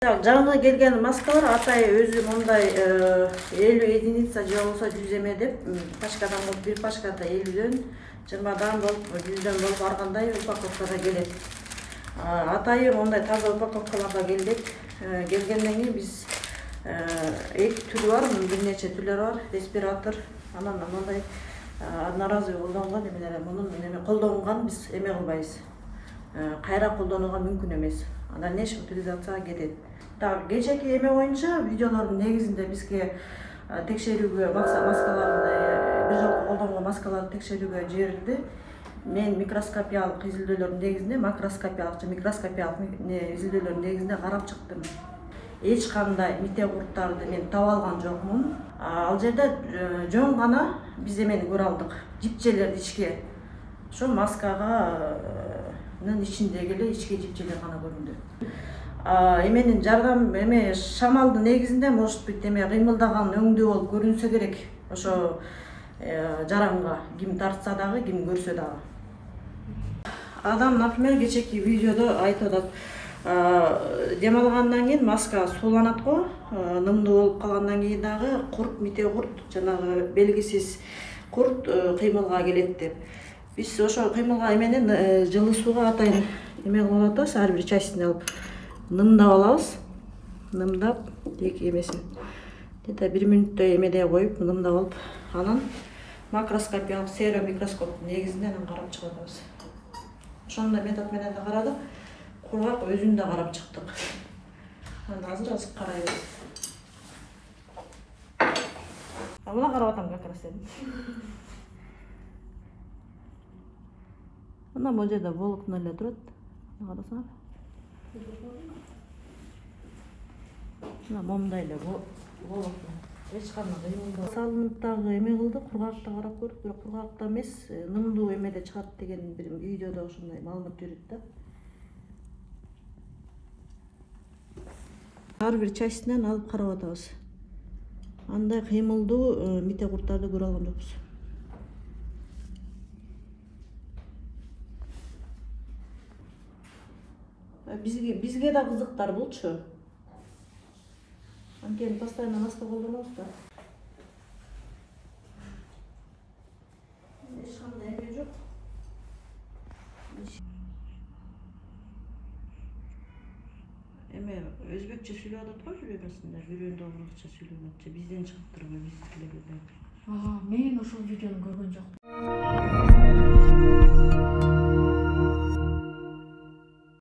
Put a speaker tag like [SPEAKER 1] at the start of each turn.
[SPEAKER 1] Жаңы келген маскалар атай өзү мындай 50 единица же болбосо 100 эме деп пачкадан болуп, бир пачкада 50дөн 20дан болуп 100дөн болуп аргандай упаковкада келет. Атайы мондай таза упаковкаларда келдик. Келгенден кийин биз эки түрү бар, бир нече түрлөр бар. Респиратор, анан мындай одноразовый колдонгон эмелер, мунун эме колдонгон биз эме кылбайбыз. Кайра колдонууга мүмкүн эмес. Дальнейшая утилизацияга кетет. Кечеки эме боюнча видеолордун негизинде бизге текшерүүгө маскаларды бир жолку колдонгон маскаларды текшерүүгө жиберилди. Мен микроскопиялык изилдөөлөрдүн негизинде, макроскопиялык же микроскопиялык изилдөөлөрдүн негизинде карап чыктым. Эч кандай мите курттарды мен таба алган жокмун. Ал жерде жөн гана биз эмени көрө алдык. Жипчелерди ичке. Ошо масканын ичиндеги эле ичке жипчелер гана көрүндү. Эменин жардам эме шамалдын негизинде может быть эме кыймылдаган өңдүү болуп көрүнсө керек. Ошо жаранга ким тартса дагы, ким көрсө дагы. Адам, например, кечеки видеодо айтып атат. Дем алгандан кийин маска сууланат го, нымдуу болуп калгандан кийин дагы курт, мите курт, жанагы белгисиз курт кыймылга келет деп. Биз ошо кыймылга эменин жылы сууга атайын эме кылып атабыз, ар бир частин алып нымдап алабыз. Нымдап эки эмесин. Где-то 1 мүнөттөй эмеде коюп нымдап алып, анан макроскопиялык стереомикроскоптун негизинде анан карап чыгып атабыз. Ошондой метод менен да карадык. Кургак өзүн да карап чыктык. Анан азыр карайбыз. Мына карап атам как раз эми. Мына бул жерде волокно эле турат. Карасаңар. Мына момундай эле волокно. Эч кандай кыймылдоо салынып дагы эме кылды, кургакта карап көрдүк, бирок кургакта эмес, нымдуу эмеде чыгат деген бир видеодо ошондой маалымат жүрөт да. Ар бир частинен алып карап атабыз. Андай кыймылдуу мите курттарды көрө алган жокпуз. Бизге да кызыктар булчу. Анткени постоянно маска колдонобуз да. Эч кандай эме жок. Эме өзбекче сүйлөп атат го жүрөбүсүндө, бирөөндө орусча сүйлөп атчы, бизден чыгып турбайбы, биз тилебизде.
[SPEAKER 2] Мен ошол видеону көргөн жокмун.